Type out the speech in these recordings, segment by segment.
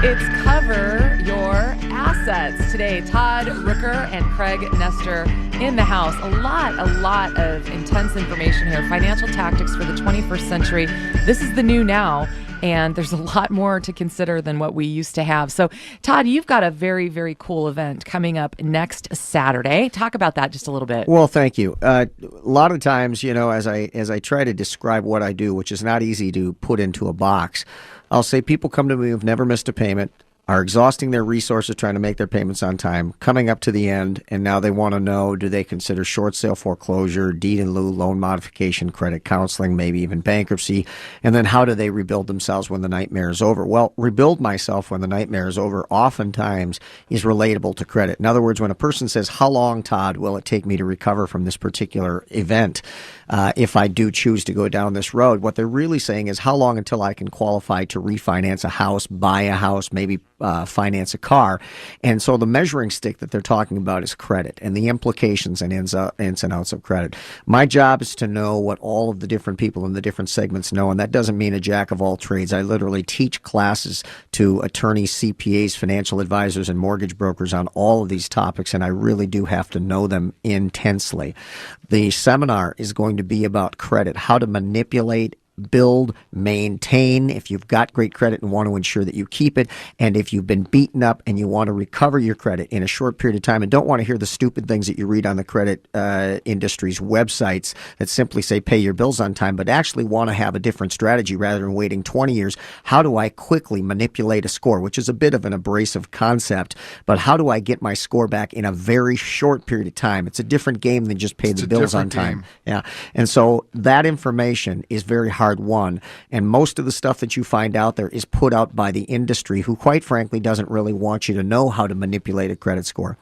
It's Cover Your Assets. Today, Todd Rooker and Craig Nestor in the house. A lot of intense information here. Financial tactics for the 21st century. This is the new now, and there's a lot more to consider than what we used to have. So, Todd, you've got a very, very cool event coming up next Saturday. Talk about that just a little bit. Well, thank you. A lot of times, as I try to describe what I do, which is not easy to put into a box, I'll say people come to me who've never missed a payment, are exhausting their resources trying to make their payments on time, coming up to the end, and now they want to know, do they consider short sale foreclosure, deed in lieu, loan modification, credit counseling, maybe even bankruptcy, and then how do they rebuild themselves when the nightmare is over? Well, rebuild myself when the nightmare is over oftentimes is relatable to credit. In other words, when a person says, how long, Todd, will it take me to recover from this particular event if I do choose to go down this road? What they're really saying is, how long until I can qualify to refinance a house, buy a house, maybe finance a car. And so the measuring stick that they're talking about is credit and the implications and ins and outs of credit. My job is to know what all of the different people in the different segments know, and that doesn't mean a jack of all trades. I literally teach classes to attorneys, CPAs, financial advisors, and mortgage brokers on all of these topics, and I really do have to know them intensely. The seminar is going to be about credit, how to manipulate, build, maintain, if you've got great credit and want to ensure that you keep it, and if you've been beaten up and you want to recover your credit in a short period of time and don't want to hear the stupid things that you read on the credit industry's websites that simply say pay your bills on time, but actually want to have a different strategy rather than waiting 20 years. How do I quickly manipulate a score, which is a bit of an abrasive concept, but how do I get my score back in a very short period of time? It's a different game than just pay the bills on time. Yeah. And so that information is very hard won, and most of the stuff that you find out there is put out by the industry, who quite frankly doesn't really want you to know how to manipulate a credit score.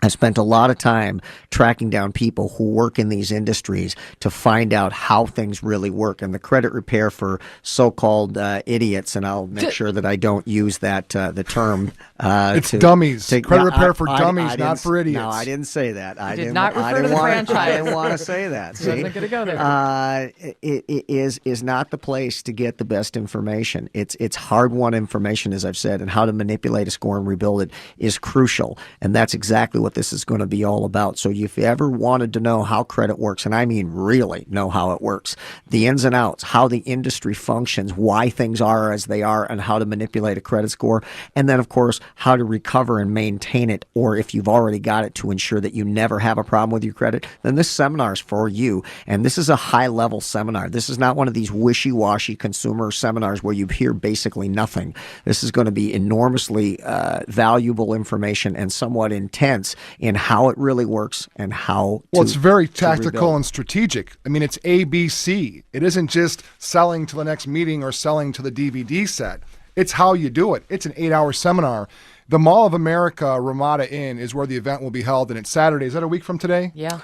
I spent a lot of time tracking down people who work in these industries to find out how things really work, and the credit repair for so-called idiots, and I'll make sure that I don't use that the term. It's dummies. Credit repair for dummies, not for idiots. No, I didn't say that. I did not refer to the franchise. I didn't want to say that. See? Wasn't going to go there. It is not the place to get the best information. It's hard-won information, as I've said, and how to manipulate a score and rebuild it is crucial, and that's exactly what this is going to be all about. So if you ever wanted to know how credit works, and I mean really know how it works, the ins and outs, how the industry functions, why things are as they are, and how to manipulate a credit score, and then of course how to recover and maintain it, or if you've already got it, to ensure that you never have a problem with your credit, then this seminar is for you. And this is a high-level seminar. This is not one of these wishy-washy consumer seminars where you hear basically nothing. This is going to be enormously valuable information and somewhat intense in how it really works and how Well, it's very tactical and strategic. I mean, it's ABC. It isn't just selling to the next meeting or selling to the DVD set. It's how you do it. It's an 8-hour seminar. The Mall of America Ramada Inn is where the event will be held, and it's Saturday. Is that a week from today? Yeah.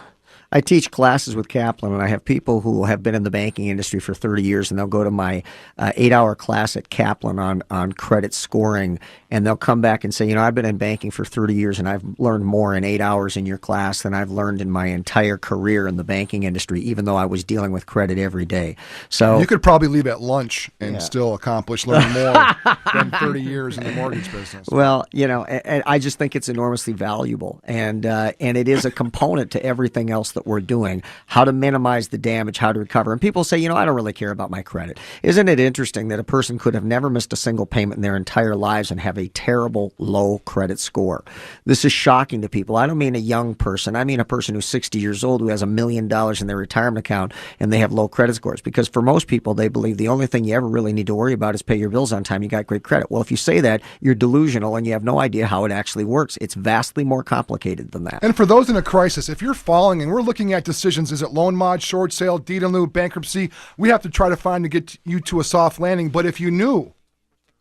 I teach classes with Kaplan, and I have people who have been in the banking industry for 30 years, and they'll go to my 8-hour class at Kaplan on credit scoring, and they'll come back and say, I've been in banking for 30 years, and I've learned more in 8 hours in your class than I've learned in my entire career in the banking industry, even though I was dealing with credit every day. So you could probably leave at lunch and still accomplish learning more than 30 years in the mortgage business. Well, I just think it's enormously valuable, and it is a component to everything else that we're doing, how to minimize the damage, how to recover. And people say, I don't really care about my credit. Isn't it interesting that a person could have never missed a single payment in their entire lives and have a terrible low credit score? This is shocking to people. I don't mean a young person. I mean a person who's 60 years old who has $1 million in their retirement account and they have low credit scores. Because for most people, they believe the only thing you ever really need to worry about is pay your bills on time. You got great credit. Well, if you say that, you're delusional and you have no idea how it actually works. It's vastly more complicated than that. And for those in a crisis, if you're falling and we're looking at decisions, is it loan mod, short sale, deed in lieu, bankruptcy, we have to try to find to get you to a soft landing. But if you knew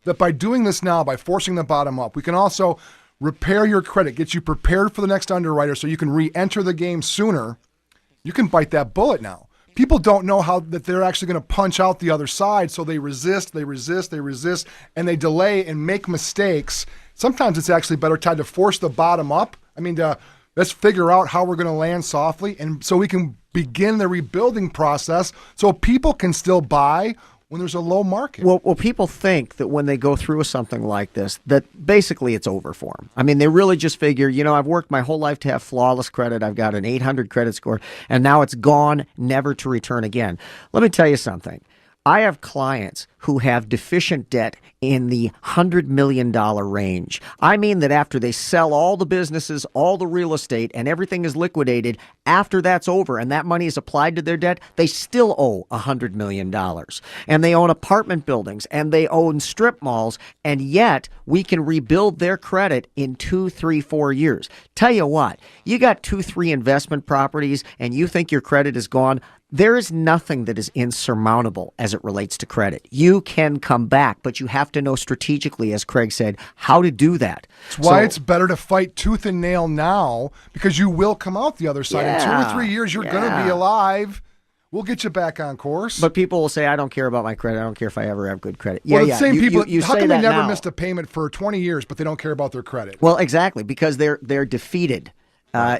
that by doing this now, by forcing the bottom up, we can also repair your credit, get you prepared for the next underwriter so you can re-enter the game sooner, you can bite that bullet now. People don't know how that they're actually going to punch out the other side, so they resist, and they delay and make mistakes. Sometimes it's actually better time to force the bottom up. Let's figure out how we're going to land softly, and so we can begin the rebuilding process so people can still buy when there's a low market. Well, people think that when they go through something like this, that basically it's over for them. I mean, they really just figure, I've worked my whole life to have flawless credit. I've got an 800 credit score, and now it's gone, never to return again. Let me tell you something. I have clients who have deficient debt in the $100 million range. I mean that after they sell all the businesses, all the real estate, and everything is liquidated, after that's over and that money is applied to their debt, they still owe $100 million. And they own apartment buildings and they own strip malls, and yet we can rebuild their credit in 2, 3, 4 years. Tell you what, you got 2, 3 investment properties and you think your credit is gone. There is nothing that is insurmountable as it relates to credit. You can come back, but you have to know strategically, as Craig said, how to do that. That's why it's better to fight tooth and nail now, because you will come out the other side. In 2 or 3 years, you're going to be alive. We'll get you back on course. But people will say, I don't care about my credit. I don't care if I ever have good credit. Well, the same people, you how say come they that never now. missed a payment for 20 years, but they don't care about their credit? Well, exactly, because they're defeated.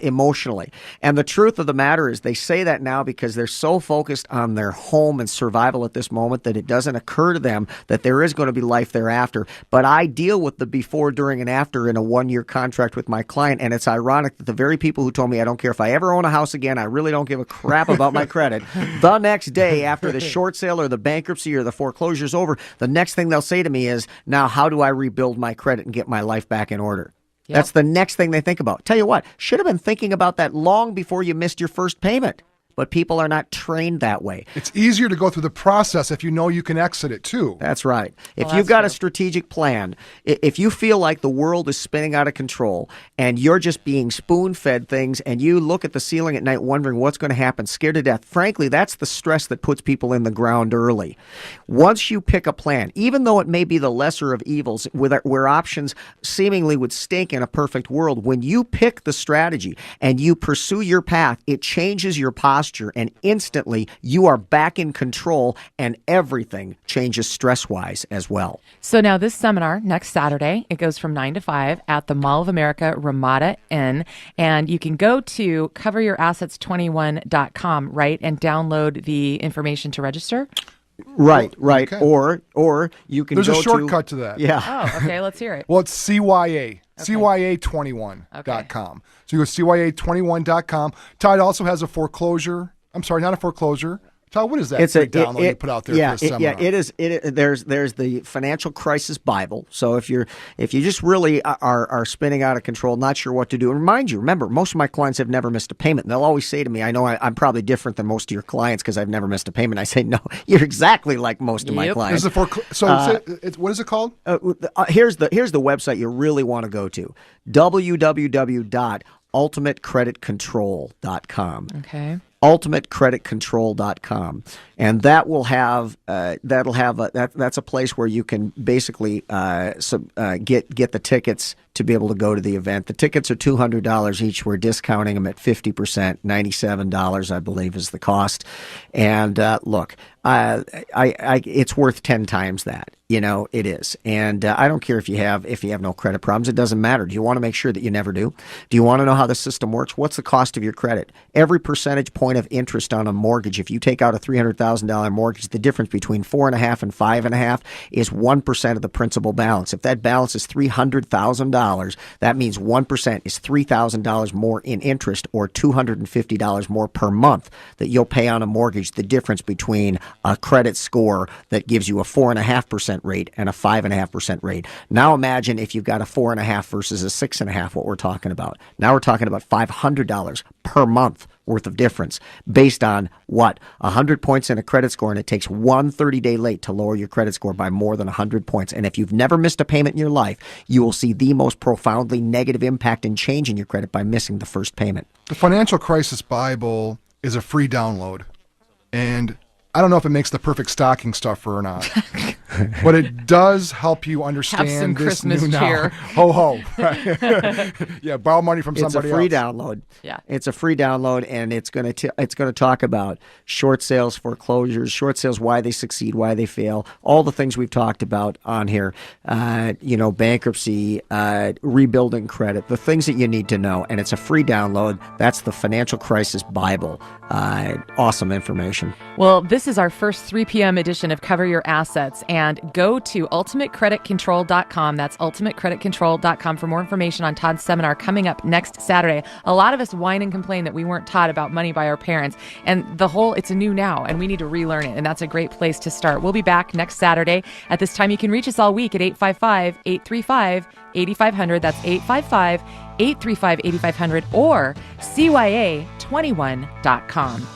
Emotionally. And the truth of the matter is they say that now because they're so focused on their home and survival at this moment that it doesn't occur to them that there is going to be life thereafter. But I deal with the before, during, and after in a 1-year contract with my client. And it's ironic that the very people who told me I don't care if I ever own a house again, I really don't give a crap about my credit, the next day after the short sale or the bankruptcy or the foreclosure is over, the next thing they'll say to me is, now how do I rebuild my credit and get my life back in order? Yep. That's the next thing they think about. Tell you what, should have been thinking about that long before you missed your first payment. But people are not trained that way. It's easier to go through the process if you know you can exit it too. That's right. If you've got a strategic plan, if you feel like the world is spinning out of control and you're just being spoon-fed things and you look at the ceiling at night wondering what's going to happen, scared to death, frankly, that's the stress that puts people in the ground early. Once you pick a plan, even though it may be the lesser of evils, where options seemingly would stink in a perfect world, when you pick the strategy and you pursue your path, it changes your posture. And instantly you are back in control and everything changes stress-wise as well. So now this seminar next Saturday, it goes from 9 to 5 at the Mall of America Ramada Inn. And you can go to coveryourassets21.com, right, and download the information to register? Right. Okay. Or you can There's go a shortcut to that. Yeah. Oh, okay, let's hear it. Well, it's CYA. Okay. CYA21.com. So you go CYA21.com. Todd also has a foreclosure. I'm sorry, not a foreclosure. Todd, what is that download you put out there for a seminar? It is. There's the Financial Crisis Bible. So if you just really are spinning out of control, not sure what to do, and remember, most of my clients have never missed a payment. And they'll always say to me, I know I'm probably different than most of your clients because I've never missed a payment. I say, no, you're exactly like most of my clients. What is it called? Here's the website you really want to go to, www.ultimatecreditcontrol.com. Okay. ultimatecreditcontrol.com, and that will have that's a place where you can basically get the tickets to be able to go to the event. The tickets are $200 each. We're discounting them at 50%, $97, I believe, is the cost. And look, it's worth 10 times that. It is. And I don't care if you have no credit problems. It doesn't matter. Do you want to make sure that you never do? Do you want to know how the system works? What's the cost of your credit? Every percentage point of interest on a mortgage, if you take out a $300,000 mortgage, the difference between 4.5 and 5.5 is 1% of the principal balance. If that balance is $300,000, that means 1% is $3,000 more in interest, or $250 more per month that you'll pay on a mortgage. The difference between a credit score that gives you a 4.5% rate and a 5.5% rate. Now imagine if you've got a 4.5 versus a 6.5, what we're talking about. Now we're talking about $500 per month worth of difference based on what? 100 points in a credit score, and it takes one 30-day late to lower your credit score by more than 100 points. And if you've never missed a payment in your life, you will see the most profoundly negative impact and change in your credit by missing the first payment. The Financial Crisis Bible is a free download, and I don't know if it makes the perfect stocking stuffer or not, but it does help you understand Have some this Christmas new cheer. Ho ho. Yeah, borrow money from somebody else. It's a free download. Yeah. It's a free download, and it's going to talk about short sales, foreclosures, short sales, why they succeed, why they fail, all the things we've talked about on here. Bankruptcy, rebuilding credit, the things that you need to know, and it's a free download. That's the Financial Crisis Bible. Awesome information. Well, this This is our first 3 p.m. edition of Cover Your Assets. And go to ultimatecreditcontrol.com. That's ultimatecreditcontrol.com for more information on Todd's seminar coming up next Saturday. A lot of us whine and complain that we weren't taught about money by our parents. And it's a new now, and we need to relearn it. And that's a great place to start. We'll be back next Saturday. At this time, you can reach us all week at 855-835-8500. That's 855-835-8500 or CYA21.com.